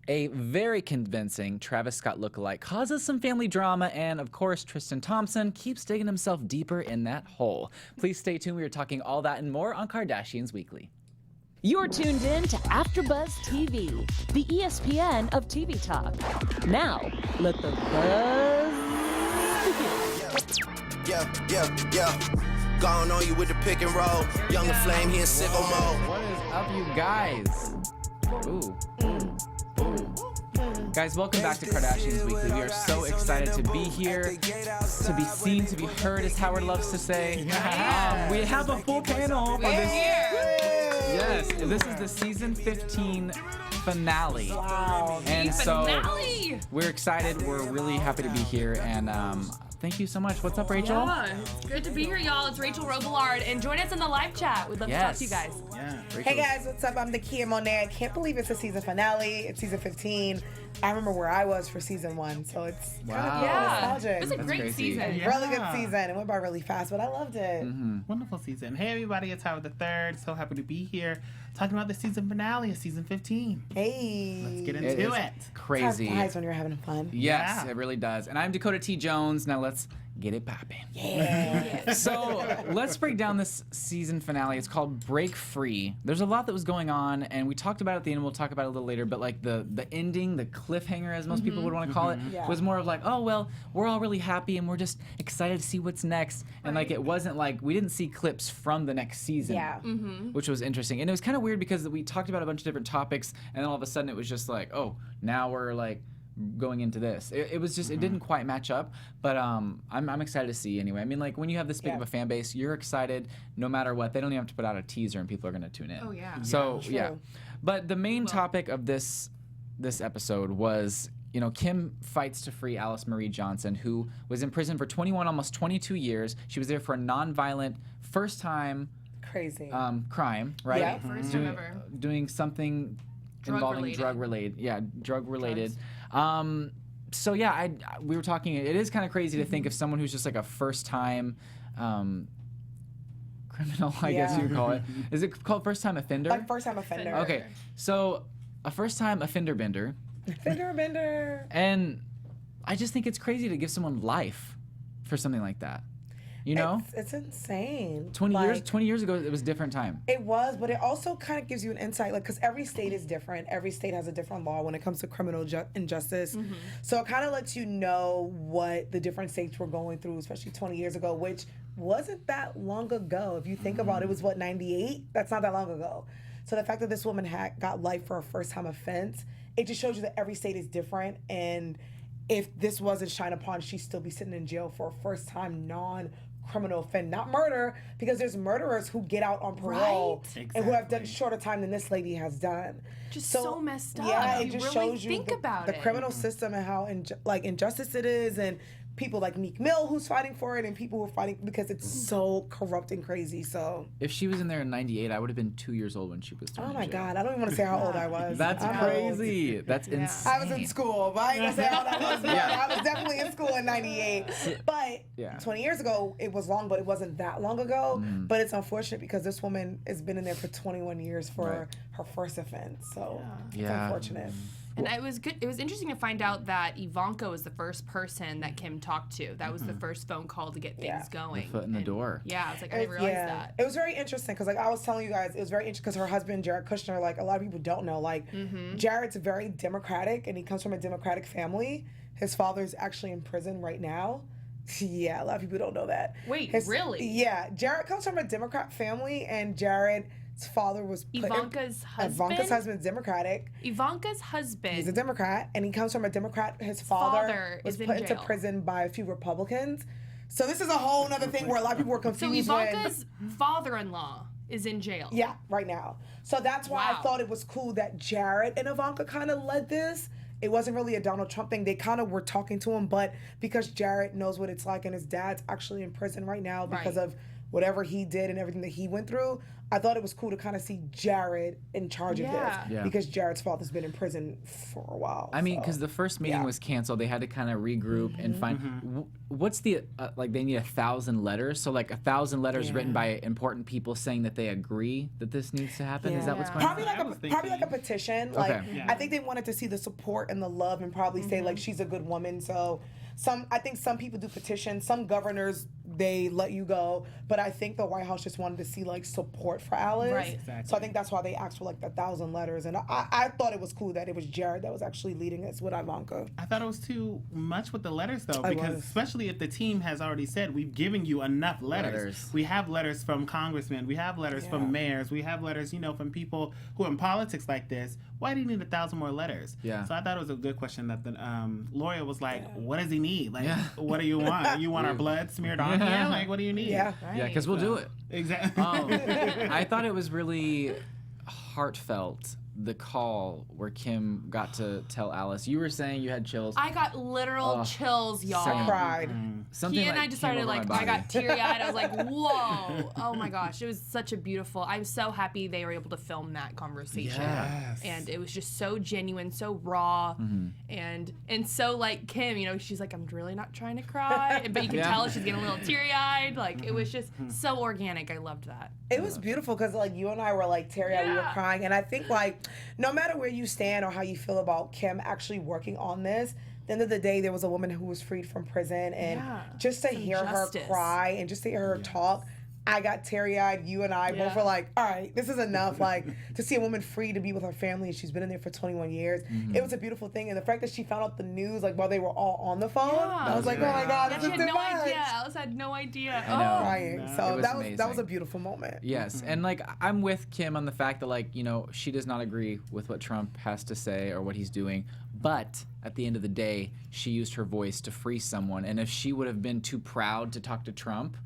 A very convincing Travis Scott lookalike causes some family drama, and of course, Tristan Thompson keeps digging himself deeper in that hole. Please stay tuned. We are talking all that and more on Kardashians Weekly. You're tuned in to AfterBuzz TV, the ESPN of TV talk. Now, let the buzz begin. Yeah. Gone on you with the pick and roll. Younger flame, he in sicko mode. What is up, you guys? Ooh. Guys, welcome back to Kardashians Weekly. We are so excited to be here, to be seen, to be heard, as Howard loves to say. We have a full panel for this. Yes, this is the season 15 finale. Wow. And so we're excited. We're really happy to be here. And thank you so much. What's up, Rachel? Yeah, it's good to be here, y'all. It's Rachel Robillard. And join us in the live chat. We'd love to talk to you guys. Yeah. Hey guys, what's up? I'm Nakia Monet. I can't believe it's a season finale. It's season 15. I remember where I was for season 1, so it's kind of nostalgic. It was a great season. Yeah. Really good season. It went by really fast, but I loved it. Wonderful season. Hey everybody, it's Howard the Third. So happy to be here talking about the season finale of season 15. Hey. Let's get into it. Crazy. Time flies when you're having fun. Yes, it really does. And I'm Dakota T. Jones. Now let's get it popping. Yeah. So let's break down this season finale. It's called Break Free. There's a lot that was going on, and we talked about it at the end. We'll talk about it a little later. But like the ending, the cliffhanger, as most people would want to call it, was more of like, oh well, we're all really happy and we're just excited to see what's next. And like it wasn't like we didn't see clips from the next season, which was interesting. And it was kind of weird because we talked about a bunch of different topics, and then all of a sudden it was just like, oh, now we're like going into this. It was just, it didn't quite match up, but I'm excited to see anyway. I mean, like when you have this big of a fan base, you're excited no matter what. They don't even have to put out a teaser and people are going to tune in. Oh, yeah. So, yeah. But the main topic of this episode was, you know, Kim fights to free Alice Marie Johnson, who was in prison for 21, almost 22 years. She was there for a nonviolent, first time Crazy. crime, right? Yeah. First time ever. Doing something involving drug-related. Yeah, drug-related. So yeah, we were talking. It is kind of crazy to think of someone who's just like a first-time criminal, I guess you would call it. Is it called first-time offender? Like first-time offender. Okay, so a first-time offender bender. Bender. And I just think it's crazy to give someone life for something like that. You know? It's insane. 20 years ago, it was a different time. It was, but it also kind of gives you an insight, like, because every state is different. Every state has a different law when it comes to criminal injustice. So it kind of lets you know what the different states were going through, especially 20 years ago, which wasn't that long ago. If you think about it, was what, 98? That's not that long ago. So the fact that this woman got life for a first-time offense, it just shows you that every state is different. And if this wasn't shined upon, she'd still be sitting in jail for a first-time non-criminal offense, not murder, because there's murderers who get out on parole and who have done shorter time than this lady has done. Just so messed up. Yeah, it You just really shows you think about the it. criminal system and how injustice it is, and people like Meek Mill who's fighting for it, and people who are fighting because it's so corrupt and crazy. So if she was in there in 98, I would have been 2 years old when she was thrown in my jail. God, I don't even want to say how old I was. That's I'm crazy. old. That's insane. I was in school, but I ain't gonna say how old I was. But I was definitely in school in 98. But 20 years ago, it was long, but it wasn't that long ago. But it's unfortunate because this woman has been in there for 21 years for her first offense. So it's unfortunate. And it was good. It was interesting to find out that Ivanka was the first person that Kim talked to. That was the first phone call to get things going. The foot in the door. Yeah, I was like, I didn't realize that. It was very interesting because, like I was telling you guys, it was very interesting because her husband, Jared Kushner, like a lot of people don't know, like Jared's very Democratic and he comes from a Democratic family. His father's actually in prison right now. Yeah, a lot of people don't know that. Wait, really? Yeah, Jared comes from a Democrat family, and Jared's father was Ivanka's husband. Ivanka's husband's Democratic. Ivanka's husband. He's a Democrat, and he comes from a Democrat. His father was put into prison by a few Republicans. So this is a whole other thing where a lot of people were confused. So Ivanka's father-in-law is in jail. Yeah, right now. So that's why I thought it was cool that Jared and Ivanka kind of led this. It wasn't really a Donald Trump thing. They kind of were talking to him, but because Jared knows what it's like and his dad's actually in prison right now because of whatever he did and everything that he went through, I thought it was cool to kind of see Jared in charge of this because Jared's father's been in prison for a while. I mean, because the first meeting was canceled, they had to kind of regroup and find what's the like. They need 1,000 letters, so like 1,000 letters written by important people saying that they agree that this needs to happen. Is that what's going on? Probably like a petition. Like I think they wanted to see the support and the love, and probably say like she's a good woman. So I think some people do petitions. Some governors, they let you go, but I think the White House just wanted to see like support for Alice. Right. Exactly. So I think that's why they asked for like the 1,000 letters, and I thought it was cool that it was Jared that was actually leading this with Ivanka. I thought it was too much with the letters though, because especially if the team has already said we've given you enough letters. We have letters from congressmen, we have letters from mayors, we have letters, from people who are in politics like this. Why do you need 1,000 more letters? Yeah. So I thought it was a good question that the lawyer was like, what does he need? Like, what do you want? You want our blood smeared on here? Like, what do you need? Yeah. Yeah, because we'll do it. Exactly. I thought it was really heartfelt, the call where Kim got to tell Alice. You were saying you had chills. I got literal chills, y'all. I cried. Something He and I just started like, I got teary-eyed. I was like, whoa. Oh my gosh. It was such a beautiful, I'm so happy they were able to film that conversation. Yes. And it was just so genuine, so raw. And so like Kim, she's like, I'm really not trying to cry. But you can tell she's getting a little teary-eyed. Like it was just so organic. I loved that. It was beautiful because like you and I were like teary-eyed, we were crying. And I think like no matter where you stand or how you feel about Kim actually working on this, at the end of the day, there was a woman who was freed from prison, and just to hear her cry and just to hear her talk, I got teary-eyed. You and I both were like, all right, this is enough. Like, to see a woman free to be with her family, and she's been in there for 21 years. It was a beautiful thing. And the fact that she found out the news, like, while they were all on the phone, I was like, oh my God, this is too much. Alice had no idea. I know. Crying. So that was a beautiful moment. Yes, and like I'm with Kim on the fact that like she does not agree with what Trump has to say or what he's doing, but at the end of the day, she used her voice to free someone, and if she would have been too proud to talk to Trump,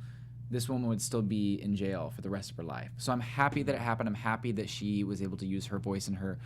this woman would still be in jail for the rest of her life. So I'm happy that it happened. I'm happy that she was able to use her voice and her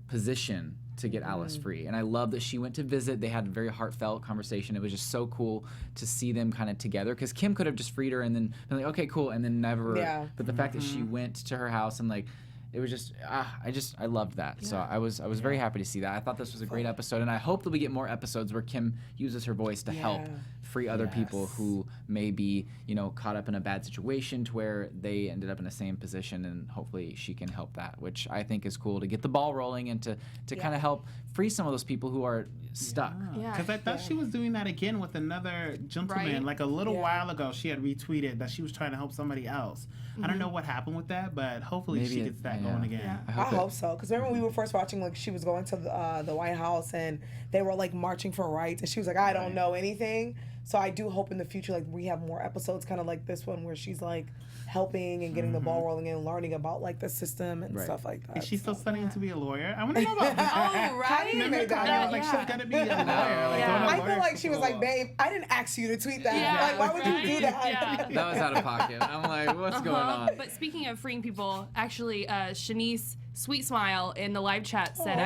position to get Alice free. And I love that she went to visit. They had a very heartfelt conversation. It was just so cool to see them kind of together, because Kim could have just freed her and then been like, okay, cool, and then never. But the fact that she went to her house and like, it was just, I loved that. So I was very happy to see that. I thought this was a great episode, and I hope that we get more episodes where Kim uses her voice to help free other people who may be, caught up in a bad situation to where they ended up in the same position, and hopefully she can help that, which I think is cool to get the ball rolling and to kind of help free some of those people who are stuck. Because I thought she was doing that again with another gentleman. Like a little while ago, she had retweeted that she was trying to help somebody else. I don't know what happened with that, but hopefully she gets that going again. I hope so. Because remember when we were first watching, like she was going to the White House and they were like marching for rights, and she was like, I don't know anything. So I do hope in the future, like we have more episodes kind of like this one where she's like helping and getting the ball rolling and learning about like the system and stuff like that. Is she still studying to be a lawyer? I want to know about that. Right? Remember Kanye was like, she's got to be a lawyer. I feel like she was like, babe, I didn't ask you to tweet that. Like, why would you do that? That was out of pocket. I'm like, what's going on? But speaking of freeing people, actually, Shanice Sweet Smile in the live chat said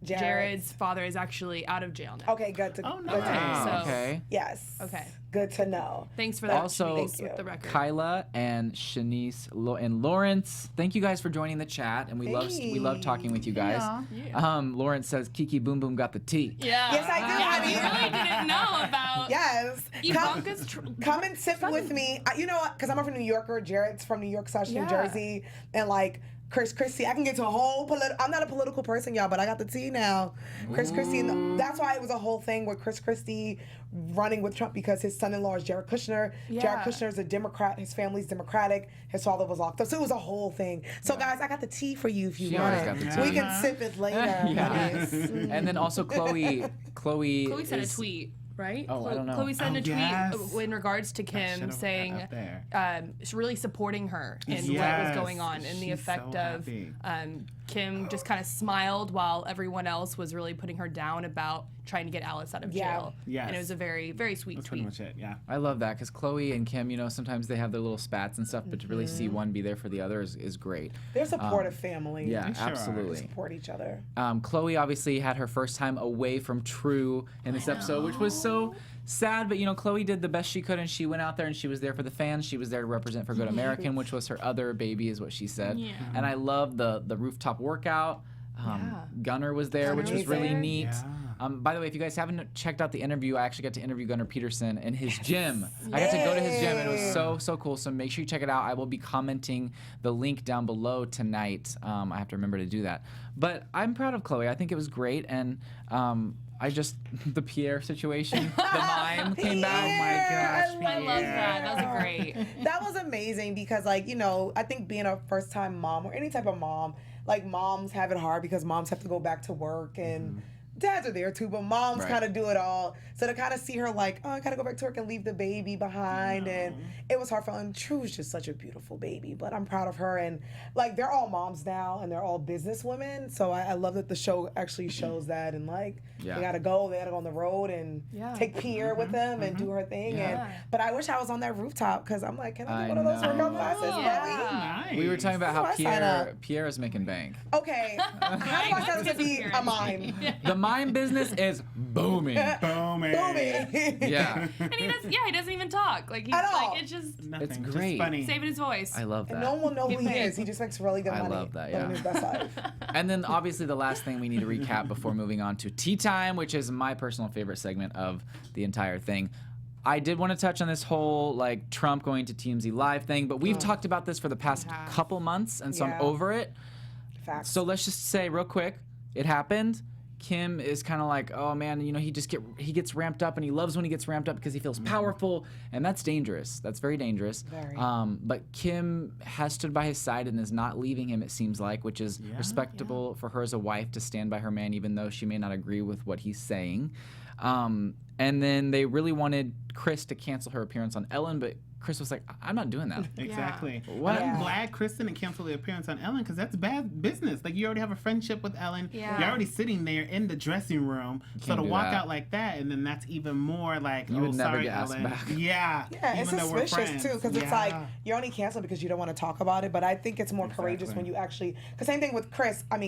Jared's father is actually out of jail now. Okay, good to know. Oh, nice. Okay. Yes. Okay. Good to know. Thanks for that. Also, with the record. Kyla and Shanice and Lawrence, thank you guys for joining the chat, and we love talking with you guys. Lawrence says Kiki Boom Boom got the tea. Yeah. Yes, I do, honey. I really didn't know about. Yes. Ivanka's come and sit with me. You know what? Because I'm from New Yorker. Jared's from New York / New Jersey, and like. Chris Christie, I can get to a whole I'm not a political person, y'all, but I got the tea now. Chris Christie, and that's why it was a whole thing with Chris Christie running with Trump, because his son-in-law is Jared Kushner. Jared Kushner is a Democrat. His family's Democratic. His father was locked up. So it was a whole thing. So guys, I got the tea for you if you want it. We can sip it later. And then also Khloe sent a tweet. Right? Oh, I don't know. Khloe sent a tweet in regards to Kim saying, really supporting her in what was going on, and the effect of Kim just kind of smiled while everyone else was really putting her down about trying to get Alice out of jail. Yes. And it was a very, very sweet tweet. That's pretty much it, I love that, because Khloe and Kim, sometimes they have their little spats and stuff, but to really see one be there for the other is great. They're a supportive family. Yeah, absolutely. They support each other. Khloe obviously had her first time away from True in this episode, which was so sad, but Khloe did the best she could, and she went out there and she was there for the fans. She was there to represent for Good American, which was her other baby, is what she said. Yeah. And I love the rooftop workout. Gunner was there, which was really neat. Yeah. By the way, if you guys haven't checked out the interview, I actually got to interview Gunnar Peterson in his gym. I got to go to his gym, and it was so cool. So make sure you check it out. I will be commenting the link down below tonight. I have to remember to do that. But I'm proud of Khloe. I think it was great, and the Pierre situation, the mime came back. Oh my gosh, I love that. That was great. That was amazing because, I think being a first-time mom or any type of mom, moms have it hard because moms have to go back to work and dads are there too, but moms kind of do it all. So to kind of see her I gotta go back to work and leave the baby behind, and it was hard for her. And True is just such a beautiful baby, but I'm proud of her. And they're all moms now, and they're all business women. So I love that the show actually shows that, and they gotta go on the road and take Pierre with them and do her thing. But I wish I was on that rooftop because I'm like, can I get one of those workout classes? Nice. We were talking about how Pierre is making bank. Okay, how do I set up to be a mime? The mime business is booming. Yeah. And he doesn't even talk. At all. It's just Nothing, it's great. Just funny. saving his voice. I love that. And no one will know who he is. He just makes really good money. I love that, living his best life. And then obviously the last thing we need to recap before moving on to Tea Time, which is my personal favorite segment of the entire thing. I did want to touch on this whole Trump going to TMZ Live thing, but we've talked about this for the past couple months, and so I'm over it. Facts. So let's just say real quick, it happened. Kim is kind of oh man, he gets ramped up, and he loves when he gets ramped up because he feels powerful, and that's dangerous. That's very dangerous. Very. But Kim has stood by his side and is not leaving him, it seems like, which is respectable for her as a wife to stand by her man, even though she may not agree with what he's saying. And then they really wanted Chris to cancel her appearance on Ellen, but Chris was like, I'm not doing that. Exactly. What? I'm glad Chris didn't cancel the appearance on Ellen because that's bad business. You already have a friendship with Ellen. Yeah. You're already sitting there in the dressing room. So to walk out like that, and then that's even more you would never sorry, get asked Ellen. back. Yeah. Yeah, it's suspicious too because it's you're only canceled because you don't want to talk about it. But I think it's more courageous when you actually. Because same thing with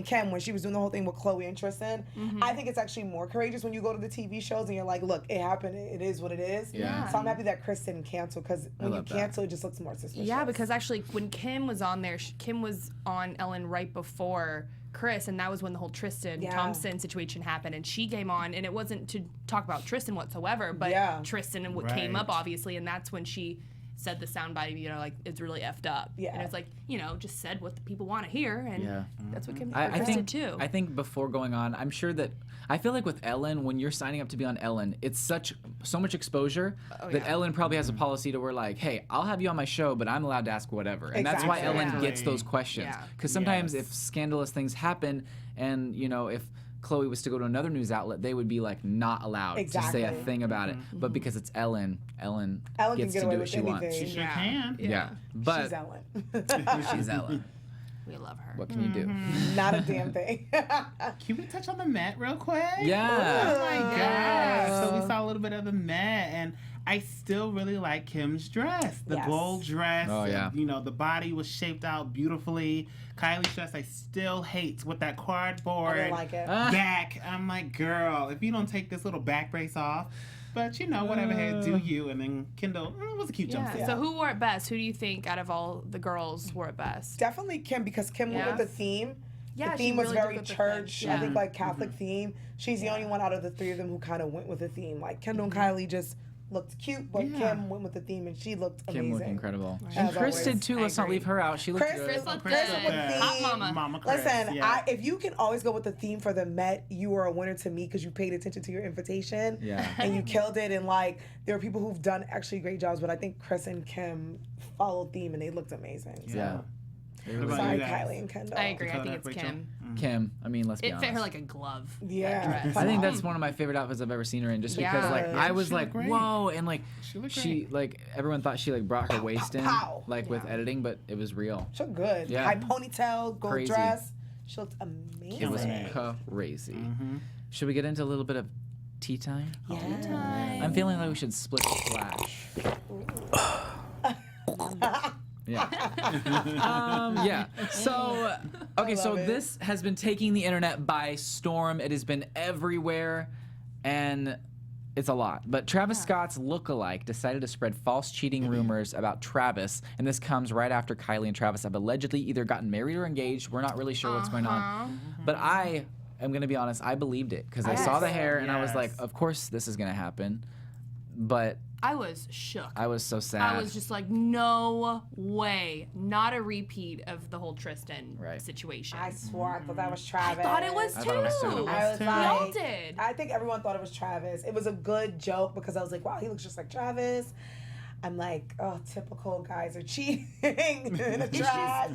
Kim, when she was doing the whole thing with Khloe and Tristan. I think it's actually more courageous when you go to the TV shows and you're like, look, it happened. It is what it is. Yeah. So I'm happy that Chris didn't cancel because when you cancel, it just looks more suspicious. Yeah, because actually when Kim was on there, Kim was on Ellen right before Chris, and that was when the whole Tristan Thompson situation happened, and she came on, and it wasn't to talk about Tristan whatsoever, but Tristan and what came up, obviously, and that's when she said the soundbite, it's really effed up. Yeah. And it's just said what the people want to hear, and that's what Kim did too. I think before going on, I'm sure that I feel like with Ellen, when you're signing up to be on Ellen, it's so much exposure that Ellen probably has a policy to where hey, I'll have you on my show, but I'm allowed to ask whatever. And that's why Ellen gets those questions. Because sometimes if scandalous things happen and, if Khloe was to go to another news outlet, they would be not allowed to say a thing about it. But because it's Ellen gets to do what she wants. She sure can. Yeah. But she's Ellen. She's Ellen. We love her. What can you do? Not a damn thing. Can we touch on the Met real quick? Yeah. Oh my gosh. So we saw a little bit of the Met, and I still really like Kim's dress. The gold dress. Oh, yeah. The body was shaped out beautifully. Kylie's dress, I still hate with that cardboard I don't like it. back. I'm like, girl, if you don't take this little back brace off, but whatever, hey, do you. And then Kendall, it was a cute jumpsuit. So who wore it best? Who do you think out of all the girls wore it best? Definitely Kim, because Kim went with the theme. Yeah, the theme was really very church, I think Catholic theme. She's the only one out of the three of them who kind of went with the theme. Kendall and Kylie just looked cute, but Kim went with the theme and she looked amazing. Kim looked incredible. As And Chris always. did too. Let's not leave her out. She looked good. Chris looked Chris good. with the Hot mama. Mama Chris, Listen, if you can always go with the theme for the Met, you were a winner to me because you paid attention to your invitation. Yeah. And you killed it. And there are people who've done actually great jobs, but I think Chris and Kim followed theme and they looked amazing. Yeah. Sorry, Kylie and Kendall. I agree. Dakota, I think it's Rachel? Kim. Kim. I mean, let's be It honest. fit her like a glove. Yeah. That I think that's one of my favorite outfits I've ever seen her in, just because I was She looked great. whoa, and She everyone thought she brought her waist in Pow. with editing, but it was real. She looked good. Yeah. High ponytail, gold Crazy. dress. She looked amazing. It was crazy. Should we get into a little bit of tea time? Yeah. I'm feeling like we should split the splash. Yeah. So, okay, so this has been taking the internet by storm. It has been everywhere, and It's a lot. But Travis Scott's lookalike decided to spread false cheating rumors about Travis, and this comes right after Kylie and Travis have allegedly either gotten married or engaged. We're not really sure what's going on. But I'm going to be honest, I believed it because I saw the hair and I was like, of course this is going to happen. But I was shook. I was so sad. I was just like, no way. Not a repeat of the whole Tristan situation. I swore I thought that was Travis. I thought it was too. I was Y'all like, did. I think everyone thought it was Travis. It was a good joke because I was like, wow, he looks just like Travis. I'm like, oh, typical guys are cheating in the trash.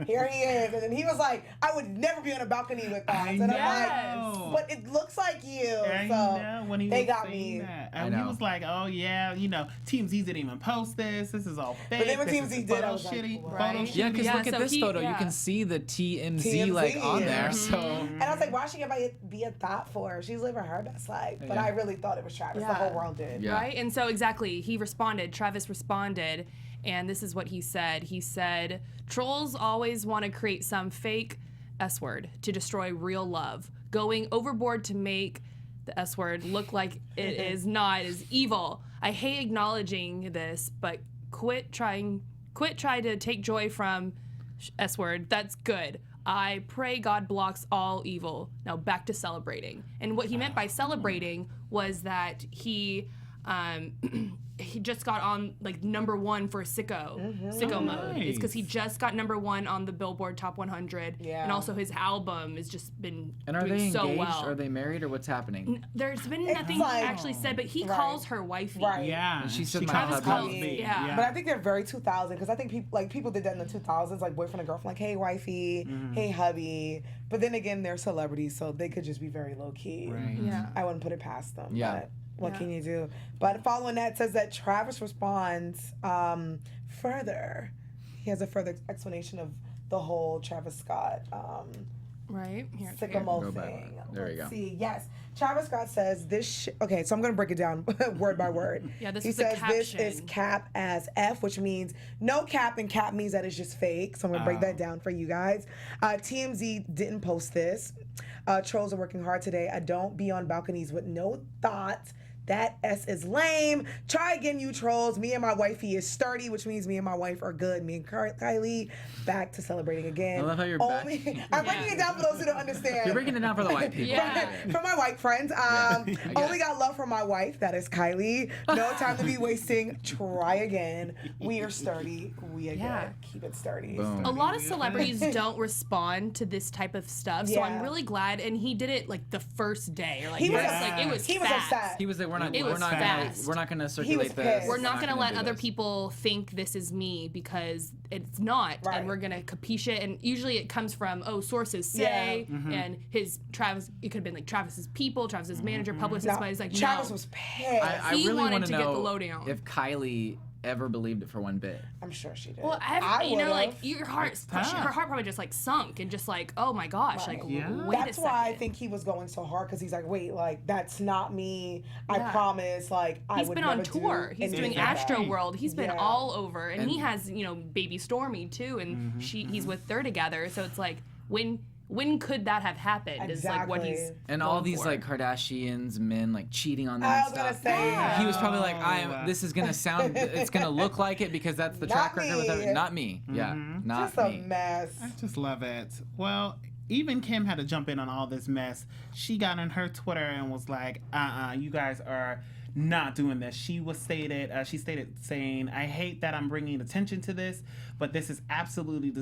Here he is. And then he was like, I would never be on a balcony with us. And I'm like, but it looks like you. I so know, when he they was got saying me. That. And he was like, oh, yeah, TMZ didn't even post this. This is all fake. But then when this TMZ is did, I was shitty, like, photo Yeah, because shitty. look at this photo. You can see the TMZ like on there. So. And I was like, why should anybody be a thought for her? She's living her best life. But I really thought it was Travis. The whole world did. Yeah. Right? And so exactly, Travis responded, and this is what he said. He said, trolls always want to create some fake S-word to destroy real love. Going overboard to make the S-word look like it is not is evil. I hate acknowledging this, but quit trying to take joy from S-word. That's good. I pray God blocks all evil. Now back to celebrating. And what he meant by celebrating was that he just got on like #1 for sicko mode. It's because he just got #1 on the Billboard Top 100, and also his album has just been and are doing they so engaged? well. Are they married or what's happening? There's been nothing actually said, but he calls her wifey. Right. Yeah, And she said Travis calls me. Yeah. But I think they're very 2000 because I think people did that in the 2000s, like boyfriend and girlfriend, like, hey wifey, hey hubby. But then again, they're celebrities, so they could just be very low key. Right. Yeah. I wouldn't put it past them. Yeah. But what can you do? But following that, it says that Travis responds further. He has a further explanation of the whole Travis Scott Right here. sycamore thing. There you go. Let's see. Yes. Travis Scott says this. Okay, so I'm going to break it down word by word. Yeah, he is the says this caption. is cap as F, which means no cap, and cap means that it's just fake. So I'm going to break that down for you guys. TMZ didn't post this. Trolls are working hard today. I don't be on balconies with no thought. That S is lame. Try again, you trolls. Me and my wifey is sturdy, which means me and my wife are good. Me and Kylie, back to celebrating again. I love how you're back. I'm breaking it down for those who don't understand. You're breaking it down for the white people. For my white friends. Only got love for my wife. That is Kylie. No time to be wasting. Try again. We are sturdy. We are good. Keep it sturdy. Boom. A lot of celebrities don't respond to this type of stuff, so I'm really glad. And he did it like the first day, or like He was fast. upset. He was like, we're not going to circulate this. pissed. We're not going to let do other this. people think this is me because it's not, and we're going to capiche it. And usually it comes from sources say, and Travis. It could have been like Travis's people, Travis's manager, publicist. But he's like, Travis no. was pissed. I He really wanted want to to get the know lowdown. if Kylie ever believed it for one bit. I'm sure she did. Well, I you know, like would've. your heart, her heart probably just like sunk and just like, oh my gosh, like wait That's a second. why I think he was going so hard because he's like, wait, like that's not me. I promise. Like I He's would been never on tour. do He's doing anything like that. Astro World. He's been all over, and he has baby Stormy too, and he's with her together. So it's like when could that have happened? Is like what he's and all going these for. like Kardashians men like cheating on them I and was gonna stuff. say He was probably like, this is gonna sound, it's gonna look like it because that's the track record with me. it. Not me. Yeah, not just me. a mess. I just love it. Well, even Kim had to jump in on all this mess. She got on her Twitter and was like, you guys are not doing this. She stated saying, I hate that I'm bringing attention to this, but this is absolutely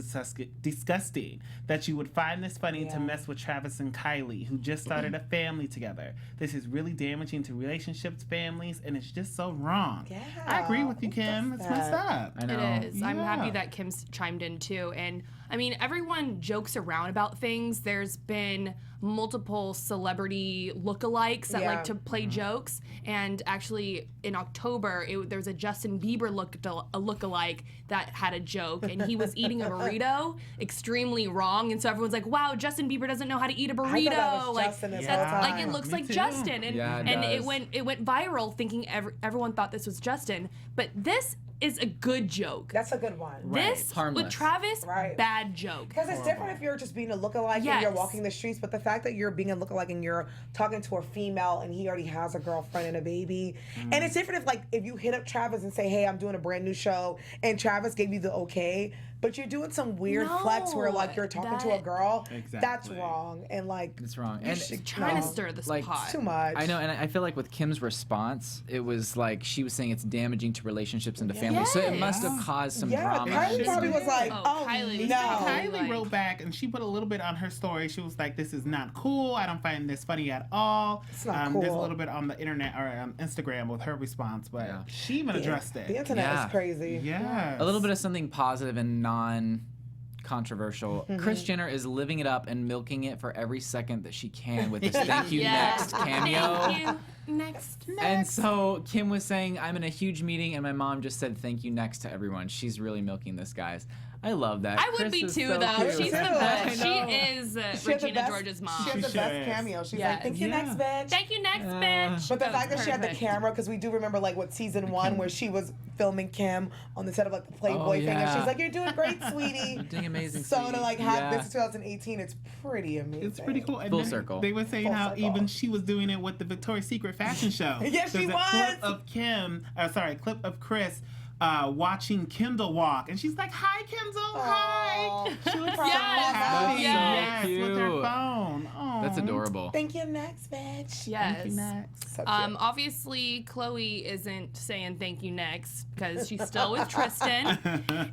disgusting that you would find this funny to mess with Travis and Kylie, who just started a family together. This is really damaging to relationships, families, and it's just so wrong. Yeah. I agree with you, Kim. It's messed up. I know. It is. I'm happy Yeah. that Kim's chimed in too. And I mean, everyone jokes around about things. There's been multiple celebrity lookalikes that like to play jokes. And actually, in October, there was a Justin Bieber lookalike that had a joke, and he was eating a burrito extremely wrong. And so everyone's like, "Wow, Justin Bieber doesn't know how to eat a burrito." I thought that was like Justin this that's whole like time. it looks Me like too. Justin, and Yeah, it and does. it went viral, thinking everyone thought this was Justin, but this is a good joke. That's a good one. This Harmless. with Travis, bad joke. Because it's different if you're just being a lookalike and you're walking the streets, but the fact that you're being a lookalike and you're talking to a female and he already has a girlfriend and a baby, and it's different if you hit up Travis and say, hey, I'm doing a brand new show, and Travis gave you the okay, but you're doing some weird flex where like you're talking to a girl. Exactly. That's wrong, and like it's wrong. And trying to stir this pot. It's too much. I know, and I feel like with Kim's response, it was like she was saying it's damaging to relationships and to families, so it must have caused some drama. Kylie probably was like, Kylie. no. Kylie wrote back and she put a little bit on her story. She was like, this is not cool. I don't find this funny at all. It's not cool. There's a little bit on the internet or on Instagram with her response, but she even addressed it. The internet is crazy. Yeah. A little bit of something positive and non-controversial. Kris Jenner is living it up and milking it for every second that she can with this "Thank You Next" cameo. Thank you next. And so Kim was saying, I'm in a huge meeting and my mom just said thank you next to everyone. She's really milking this, guys. I love that. I would Kris be is too, so though. cute. She's the best. She is Regina George's mom. She had the best cameo. She's like, thank you next, bitch. Thank you next, bitch. But the fact that she had the camera, because we do remember like what season 1 where she was filming Kim on the set of like the Playboy thing, and she's like, "You're doing great, sweetie." You're doing amazing. So sweetie. to like have this in 2018, it's pretty amazing. It's pretty cool. And Full then circle. They were saying Full how circle. even she was doing it with the Victoria's Secret fashion show. Yes, she There's was. a clip of Kris watching Kendall walk, and she's like, "Hi, Kendall, hi." She looks so happy. Yes. Yes, with her Cute. phone. Aww. That's adorable. Thank you next, bitch. Yes. Thank you next. So cute. Obviously, Khloe isn't saying thank you next because she's still with Tristan.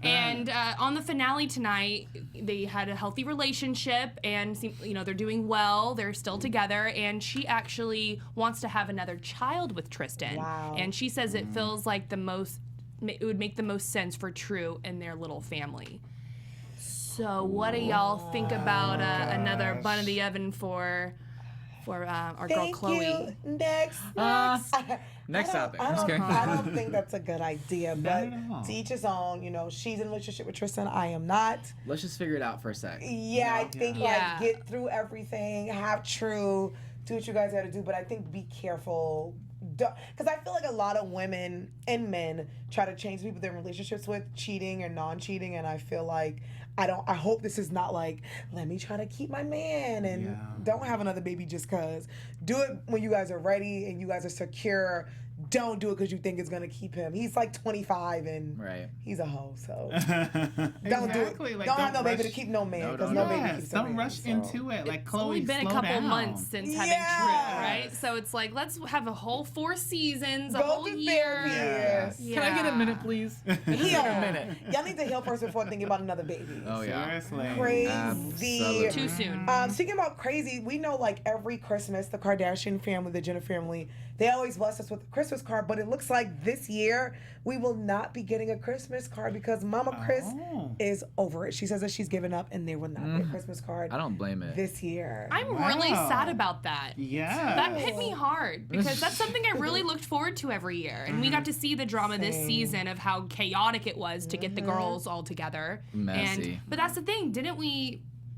And on the finale tonight, they had a healthy relationship and they're doing well. They're still together. And she actually wants to have another child with Tristan. Wow. And she says it feels like it would make the most sense for True and their little family. So what do y'all think about another bun of the oven for our girl Khloe? Thank you. Next. Next topic. I'm just I kidding. don't think that's a good idea, but at all. to each his own. You know, she's in a relationship with Tristan. I am not. Let's just figure it out for a sec. Yeah, I think Yeah. like get through everything, have True, do what you guys got to do, but I think be careful. Because I feel like a lot of women and men try to change people they're in relationships with, cheating or non-cheating, and I feel like I hope this is not like, let me try to keep my man and don't have another baby just because. Do it when you guys are ready and you guys are secure. Don't do it because you think it's gonna keep him. He's like 25 and he's a hoe, so don't do it. Like, don't have no baby to keep no man because no baby keeps don't no rush man, so. into it. Like It's Khloe, only been a slow couple down. months since having True, right? So it's like, let's have a whole 4 seasons, a Go whole to year. therapy. Can I get a minute, please? Heal. a minute. Y'all need to heal first before thinking about another baby. Oh yeah. Seriously. Crazy. Absolutely. Too soon. Speaking about crazy, we know like every Christmas, the Kardashian family, the Jenner family, they always bless us with a Christmas card, but it looks like this year we will not be getting a Christmas card because Mama Kris is over it. She says that she's given up and there will not be a Christmas card I don't blame it. this year. I'm really sad about that. Yeah. That hit me hard because that's something I really looked forward to every year. And we got to see the drama this season of how chaotic it was to get the girls all together. Messy. But that's the thing,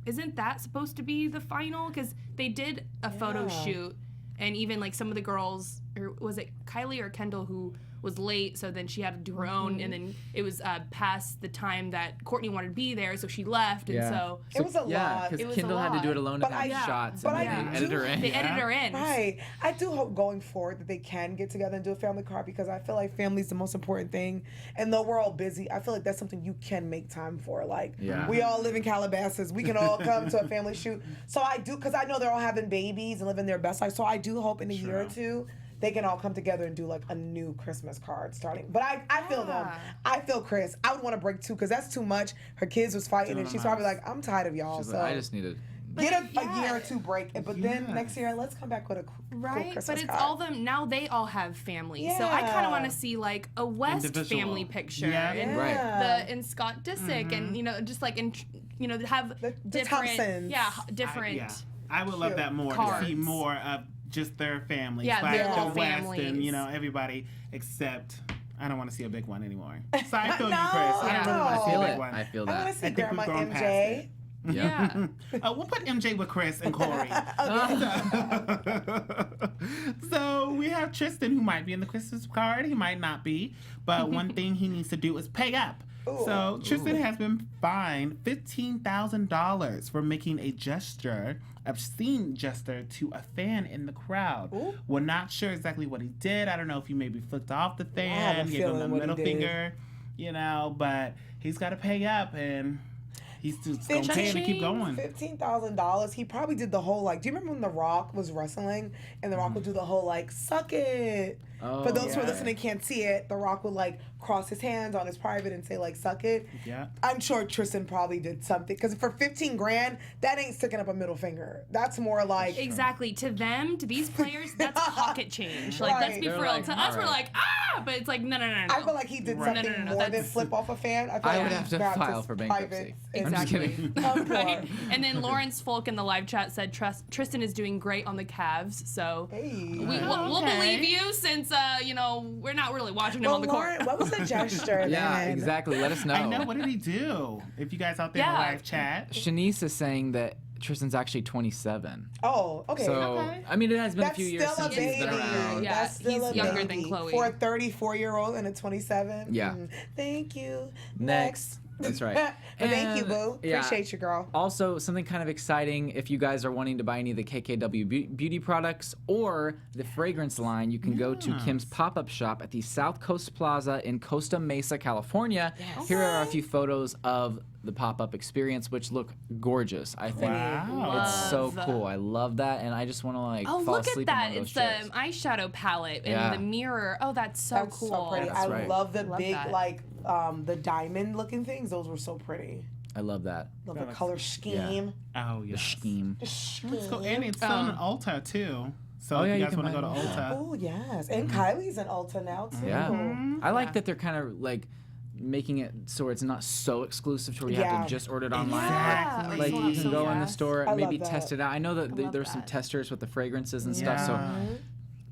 isn't that supposed to be the final? Because they did a photo shoot and even like some of the girls, or was it Kylie or Kendall who was late, so then she had to do her own, and then it was past the time that Courtney wanted to be there, so she left, and so it was a lot. Yeah, It because was Kendall a had to do lot. it alone But and have shots, but and I they edited her in. they edited her in. Right. I do hope going forward that they can get together and do a family card because I feel like family is the most important thing. And though we're all busy, I feel like that's something you can make time for. Like, we all live in Calabasas. We can all come to a family shoot. So I do, because I know they're all having babies and living their best life. So I do hope in a year or two, they can all come together and do like a new Christmas card starting. But I feel them. I feel Kris. I would want to break 2 because that's too much. Her kids was fighting and she's probably like, I'm tired of y'all. She's So like, I just needed. get a year or 2 break. But then next year, let's come back with a cool Christmas But it's card. all them now. They all have families, so I kind of want to see like a West Individual. family picture, Yeah. Right. and Scott Disick, and just like have the different, Thompsons. different. I would love that more Cards. to see more of just their families, Yeah, like their the little West families. and everybody except. I don't want to see a big one anymore. So I feel you, Kris. No. I don't really want to see I feel a big it. one. I feel I want that. to see think Grandma we've grown past MJ. it. Yeah. We'll put MJ with Chris and Corey. So we have Tristan, who might be in the Christmas card. He might not be. But one thing he needs to do is pay up. So Tristan has been fined $15,000 for making a gesture, obscene gesture, to a fan in the crowd. We're not sure exactly what he did. I don't know if he maybe flicked off the fan, gave him the middle finger, but he's got to pay up, and he's just going to pay and keep going. $15,000. He probably did the whole, do you remember when The Rock was wrestling and The Rock would do the whole, suck it? For those who are listening can't see it, The Rock would, cross his hands on his private and say, suck it. Yeah. I'm sure Tristan probably did something. Because for $15,000, that ain't sticking up a middle finger. That's more like... Exactly. To them, to these players, that's pocket change. Let's be for real. To us, we're like, ah! But it's like, no. I feel like he did something more than flip off a fan. I would have to file for bankruptcy. Exactly. Right? And then Lawrence Folk in the live chat said Tristan is doing great on the Cavs. So we'll believe you since, we're not really watching him on the court. What was the gesture? Yeah, exactly. Let us know. I know. What did he do? If you guys out there in the live chat. Shanice is saying that Tristan's actually 27. Oh, okay. So, I mean, it has been a few years since he's been around. Yeah, that's still he's younger than Khloe. For a 34-year-old and a 27. Yeah. Thank you. Next. That's right. Thank you, boo. Appreciate you, girl. Also, something kind of exciting, if you guys are wanting to buy any of the KKW beauty products or the fragrance line, you can go to Kim's pop-up shop at the South Coast Plaza in Costa Mesa, California. Yes. Here are a few photos of the pop-up experience, which look gorgeous. I think it's so cool. I love that, and I just want to fall asleep in one of those chairs. It's the eyeshadow palette and the mirror. Oh, that's so cool. So pretty. I love the big the diamond-looking things. Those were so pretty. I love that. Love the color scheme. Yeah. Oh, yeah. The scheme. Let's go. And it's on Ulta, too. So if you guys want to go to Ulta. Oh, yes. And Kylie's in Ulta now, too. Yeah. I like that they're kind of making it so it's not so exclusive to where you have to just order it online. Exactly. You can go in the store and maybe test it out. I know that there's some testers with the fragrances and stuff, so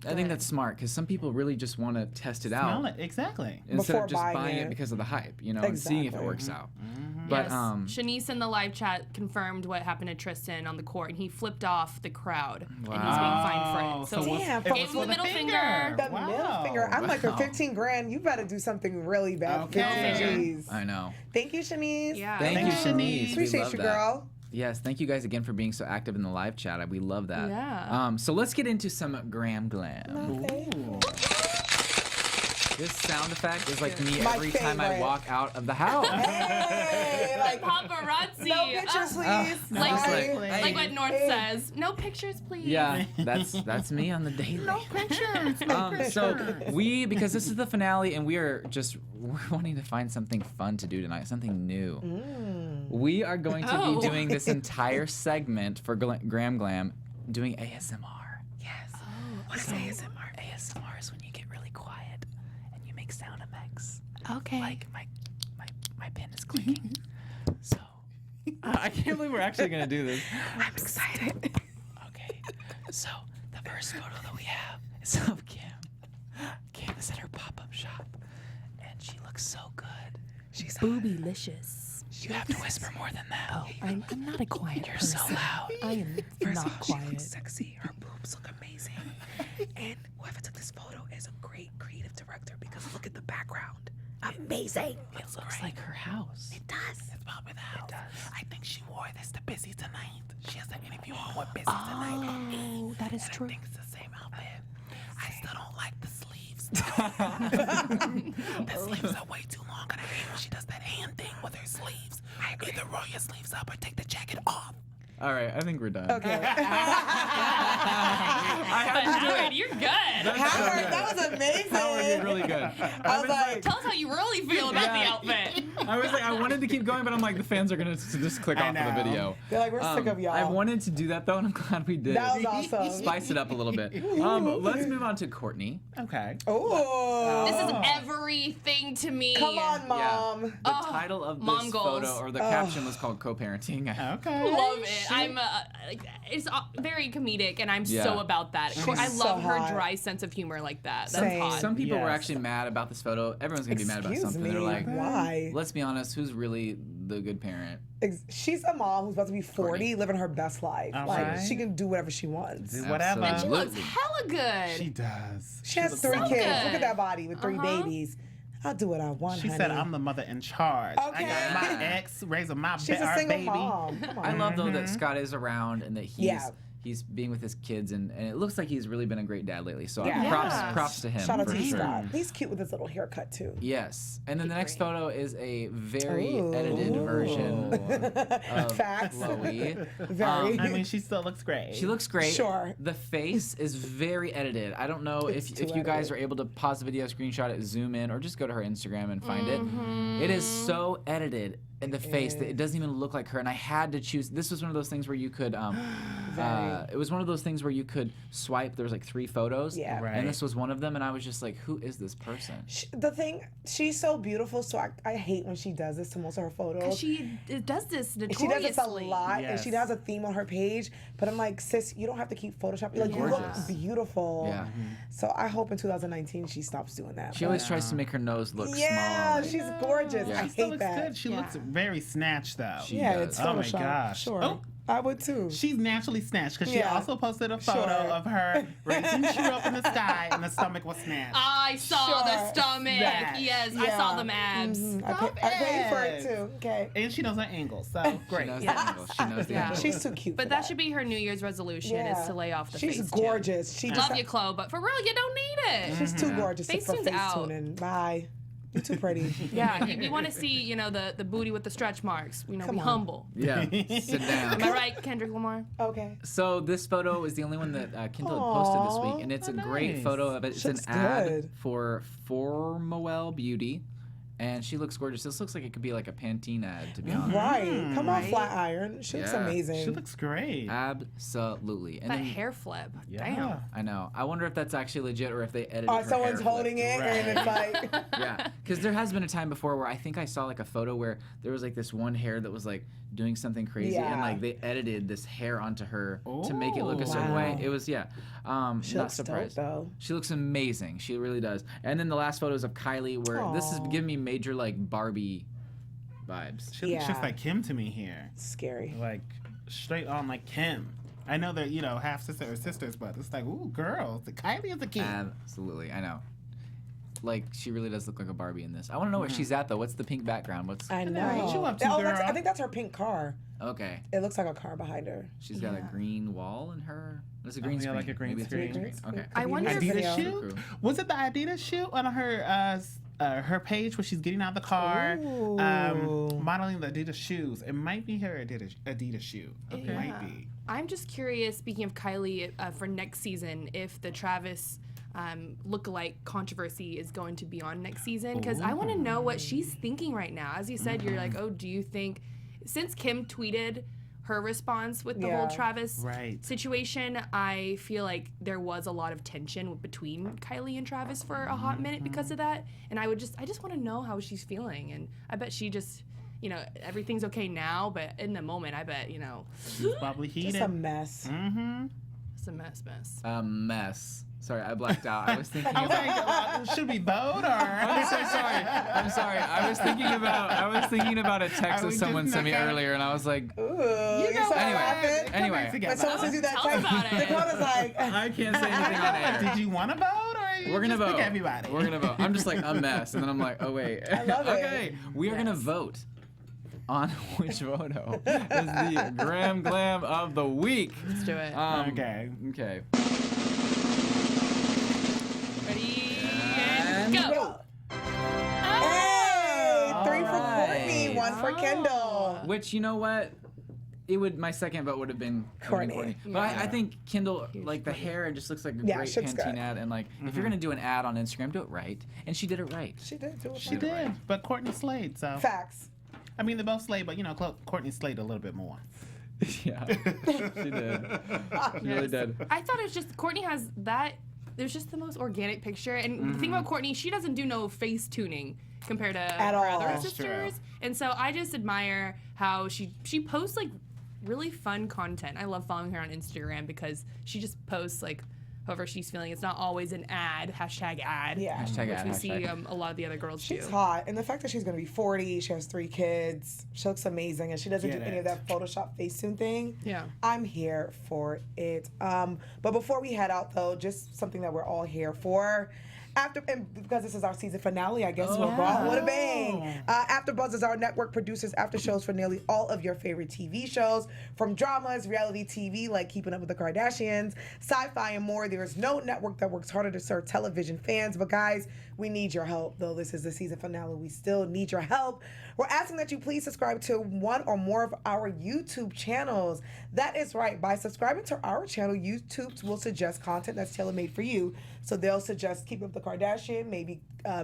I think that's smart because some people really just want to test it out. Smell it, exactly. Instead of just buying it because of the hype, and seeing if it works out. But Shanice in the live chat confirmed what happened to Tristan on the court, and he flipped off the crowd, and he's being fined for it. So gave him the middle finger. The middle finger. I'm like, for $15,000, you better do something really bad. Okay. I know. Thank you, Shanice. Yeah. Thank you, Shanice. Appreciate you, girl. Yes, thank you guys again for being so active in the live chat. We love that. Yeah. So let's get into some Graham Glam. This sound effect is like me every time I walk out of the house. Hey, paparazzi. No pictures, please. Like what North says. No pictures, please. Yeah, that's me on the daily. No pictures. So because this is the finale and we're wanting to find something fun to do tonight, something new. We are going to be doing this entire segment for Graham Glam, doing ASMR. Yes. What is ASMR? ASMR is when you get really quiet and you make sound effects. Okay. Like my pen is clicking. So I can't believe we're actually gonna do this. I'm excited. Okay. So the first photo that we have is of Kim. Kim is at her pop-up shop, and she looks so good. She's boobylicious. You have to whisper more than that. Oh, I'm not a quiet You're person. so loud. I am not quiet. She looks sexy. Her boobs look amazing. And whoever took this photo is a great creative director because look at the background. Amazing. It looks like her house. It does. It's probably the house. It does. I think she wore this to Busy Tonight. She has an interview on what Busy Tonight. Oh, that is true. I think it's the same outfit. I still don't like the sleeves. The sleeves are way too long, and I hate when she does that hand thing with her sleeves. Either roll your sleeves up or take the jacket off. All right, I think we're done. Okay. Howard, you're good. Howard, that was amazing. Howard did really good. I was like, tell us how you really feel about the outfit. I was like, I wanted to keep going, but I'm like, the fans are gonna just click off of the video. They're like, we're sick of y'all. I wanted to do that though, and I'm glad we did. That was awesome. Spice it up a little bit. Let's move on to Courtney. Okay. Oh. This is everything to me. Come on, Mom. Yeah. The title of this photo, or the caption, was called co-parenting. Okay. Love it. I'm it's very comedic, and I'm so about that. I love her dry sense of humor like that. That's hot. Some people were actually mad about this photo. Everyone's gonna be mad about something. They're like, why? Let's be honest, who's really the good parent. She's a mom who's about to be 40, Courtney. living her best life. Like she can do whatever she wants. Do whatever. And she looks hella good. She does. She has 3 kids. Look at that body with 3 babies. I'll do what I want, She said, I'm the mother in charge. Okay. I got my ex raising my She's a single baby. mom. Come on. I love though that Scott is around and that he's being with his kids and it looks like he's really been a great dad lately. So props to him. Shout out for to sure. Scott. He's cute with his little haircut too. Yes. And then the next photo is a very edited version of Facts. Khloe. Very. I mean, she still looks great. She looks great. Sure. The face is very edited. I don't know if you guys are able to pause the video, screenshot it, zoom in, or just go to her Instagram and find it. It is so edited in the face that it doesn't even look like her. And I had to choose. This was one of those things where you could. It was one of those things where you could swipe. There was like 3 photos. Yeah. Right. And this was one of them. And I was just like, who is this person? She's so beautiful. So I hate when she does this to most of her photos. She does this notoriously. She does this a lot, Yes. and she has a theme on her page. But I'm like, sis, you don't have to keep photoshopping. Like, you look beautiful. Yeah. So I hope in 2019 she stops doing that. She always tries to make her nose look yeah, small. she's gorgeous. Yeah. I She still hate looks that. good. She looks very snatched, though. She Yeah, does. it's Oh my Photoshop. gosh. Sure. Oh. I would too. She's naturally snatched because she Yeah. also posted a photo of her raising the shoe up in the sky and the stomach was snatched. I saw the stomach. That. Yes, I saw them abs. I paid for it too. Okay. And she knows her angle, so great. She knows the angle. She knows the Yeah. angle. She's too cute. But for that should be her New Year's resolution is to lay off the face She's tune. gorgeous. She just Love you, Khloe, but for real, you don't need it. She's too gorgeous for Facetune's face out. tuning. Bye. You're too pretty. Yeah, you want to see, the booty with the stretch marks. Be on. humble. Yeah, sit down. Am I right, Kendrick Lamar? Okay. So this photo is the only one that Kendall had posted this week, and it's a great nice. photo of it. It's Looks an ad good. for Formoel Beauty, and she looks gorgeous. This looks like it could be like a Pantene ad, to be honest. Right. Come on, Flatiron. She looks Yeah. amazing. She looks great. Absolutely. And That then, hair flip. Yeah. Damn. I know. I wonder if that's actually legit or if they edited. Oh, her someone's hair holding flip. it and it's like. Yeah, because there has been a time before where I think I saw like a photo where there was like this one hair that was like doing something crazy, and Yeah. like they edited this hair onto her to make it look a certain way. It was She not looks dope, surprised. though. She looks amazing. She really does. And then the last photos of Kylie, where this is giving me major like Barbie vibes. She looks just Yeah. like Kim to me here. Scary. Like, straight on like Kim. I know they're, half sister or sisters, but it's like, ooh, girls. Kylie is a kid. Absolutely, I know. Like she really does look like a Barbie in this. I want to know where she's at though. What's the pink background? What's I know. What you up to, Oh, girl? I think that's her pink car. okay? It looks like a car behind her. She's got a green wall in her. It's a green yeah, screen. like a green Maybe it's screen. green screen. Okay. I wonder if Adidas video. shoe? Was it the Adidas shoe on her page where she's getting out of the car, modeling the Adidas shoes? It might be her Adidas shoe. It might be. I'm just curious, speaking of Kylie, for next season, if the Travis lookalike controversy is going to be on next season, because I want to know what she's thinking right now. As you said, you're like, oh, do you think, since Kim tweeted her response with the whole Travis situation, I feel like there was a lot of tension between Kylie and Travis for a hot minute because of that, and I just want to know how she's feeling, and I bet she just, everything's okay now, but in the moment, I bet, She's probably heated. Just a mess. it's a mess. A mess. Sorry, I blacked out. I was thinking. I was like, should we vote or? I'm so sorry. I'm sorry. I was thinking about a text that we someone just sent me not gonna- earlier, and I was like, Ooh, you're so laughing. anyway. When someone sends you that Tell us text, about it. Dakota's like, I can't say anything on air. Did you want to vote or We're gonna just pick vote. everybody? We're gonna vote. I'm just like a mess, and then I'm like, oh wait. I love it. Okay, we are gonna vote on which photo is the Gram Glam of the week. Let's do it. Okay. Okay. Ready, And and go. go. Hey, 3 for Courtney, Alright. 1 for Kendall. Which, you know what? My second vote would have been Courtney. But I think Kendall, like the hair, it just looks like a great she looks Pantene good. ad. And like, if you're gonna do an ad on Instagram, do it right. And she did it right. She did do it. She did, but Courtney slayed. So Facts. I mean, they both slayed, but Courtney slayed a little bit more. Yeah, she did. She really did. I thought it was just Courtney has that. There's just the most organic picture, and the thing about Courtney, she doesn't do no face tuning compared to her all. other That's sisters. And so I just admire how she posts like really fun content. I love following her on Instagram because she just posts like however she's feeling. It's not always an ad, hashtag ad, Yeah. Hashtag which ad, we hashtag. see a lot of the other girls She's do. hot, and the fact that she's gonna be 40, she has 3 kids, she looks amazing, and she doesn't do any of that Photoshop Facetune thing. Yeah. I'm here for it. But before we head out, though, just something that we're all here for. And because this is our season finale, I guess we're brought with a bang. AfterBuzz is our network produces after shows for nearly all of your favorite TV shows, from dramas, reality TV like Keeping Up with the Kardashians, sci-fi, and more. There is no network that works harder to serve television fans. But guys, we need your help. Though this is the season finale, we still need your help. We're asking that you please subscribe to one or more of our YouTube channels. That is right. By subscribing to our channel, YouTube will suggest content that's tailor-made for you. So they'll suggest Keeping Up with the Kardashian, maybe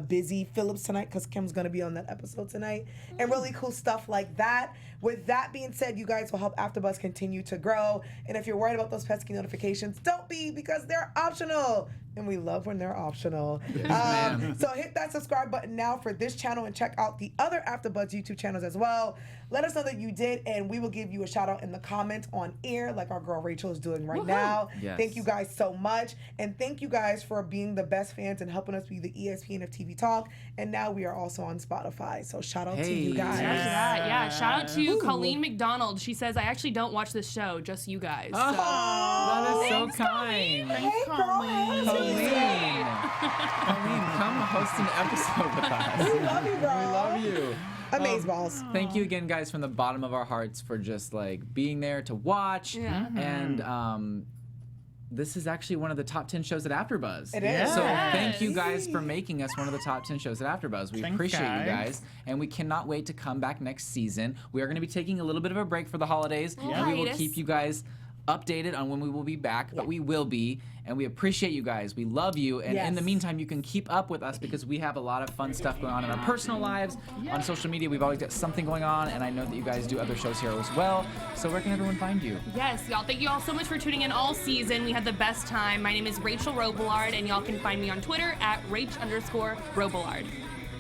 Busy Phillips tonight, because Kim's going to be on that episode tonight, and really cool stuff like that. With that being said, you guys will help AfterBuzz continue to grow. And if you're worried about those pesky notifications, don't be, because they're optional. And we love when they're optional. So hit that subscribe button now for this channel and check out the other AfterBuzz YouTube channels as well. Let us know that you did, and we will give you a shout out in the comments on air, like our girl Rachel is doing right now. Yes. Thank you guys so much. And thank you guys for being the best fans and helping us be the ESPN of TV Talk. And now we are also on Spotify. So shout out to you guys. Yeah, shout out to Colleen McDonald. She says, I actually don't watch this show, just you guys. So. That is so kind. Hey, girl. Colleen, come host an episode with us. We love you, bro. We love you. Amazeballs. Thank you again, guys, from the bottom of our hearts for just like being there to watch. Yeah. And this is actually one of the top 10 shows at AfterBuzz. It is. So thank you guys for making us one of the top 10 shows at AfterBuzz. We Thanks, appreciate you guys. guys, and we cannot wait to come back next season. We are going to be taking a little bit of a break for the holidays, and we will Hiatus. keep you guys updated on when we will be back, but we will be, and we appreciate you guys. We love you, and in the Yes. meantime, you can keep up with us because we have a lot of fun stuff going on in our personal lives. On social media, we've always got something going on, and I know that you guys do other shows here as well. So where can everyone find you? Yes, y'all. Thank you all so much for tuning in all season. We had the best time. My name is Rachel Robillard, and y'all can find me on Twitter at Rach_Robillard.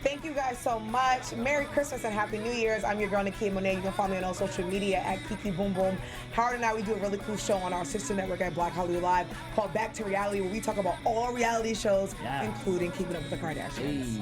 Thank you guys so much. Merry Christmas and Happy New Year's. I'm your girl, Nakia Monet. You can follow me on all social media at Kiki Boom Boom. Howard and I, we do a really cool show on our sister network at Black Hollywood Live called Back to Reality, where we talk about all reality shows, including Keeping Up with the Kardashians.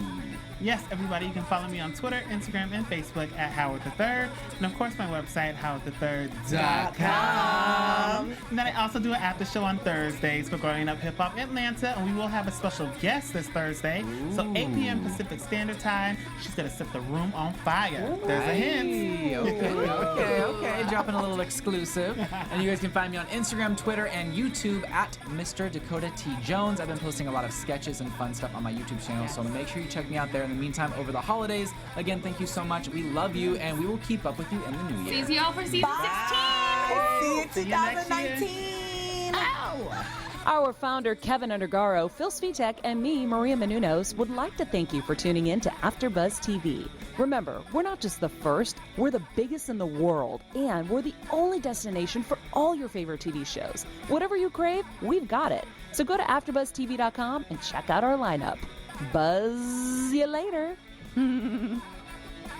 Yes, everybody, you can follow me on Twitter, Instagram, and Facebook at Howard III. And of course, my website, howardthird.com. And then I also do an after show on Thursdays for Growing Up Hip Hop Atlanta. And we will have a special guest this Thursday. So 8 p.m. Pacific Standard Time. She's going to set the room on fire. There's a hint. Okay. Dropping a little exclusive. And you guys can find me on Instagram, Twitter, and YouTube at Mr. Dakota T. Jones. I've been posting a lot of sketches and fun stuff on my YouTube channel, so make sure you check me out there. In the meantime, over the holidays, again, thank you so much. We love you, and we will keep up with you in the new year. See y'all for season 16. See you in 2019. Our founder, Keven Undergaro, Phil Svitek, and me, Maria Menounos, would like to thank you for tuning in to AfterBuzz TV. Remember, we're not just the first, we're the biggest in the world, and we're the only destination for all your favorite TV shows. Whatever you crave, we've got it. So go to AfterBuzzTV.com and check out our lineup. Buzz you later. The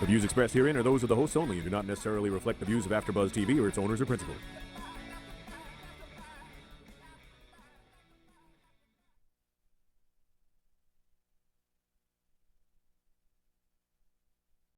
views expressed herein are those of the hosts only and do not necessarily reflect the views of AfterBuzz TV or its owners or principals.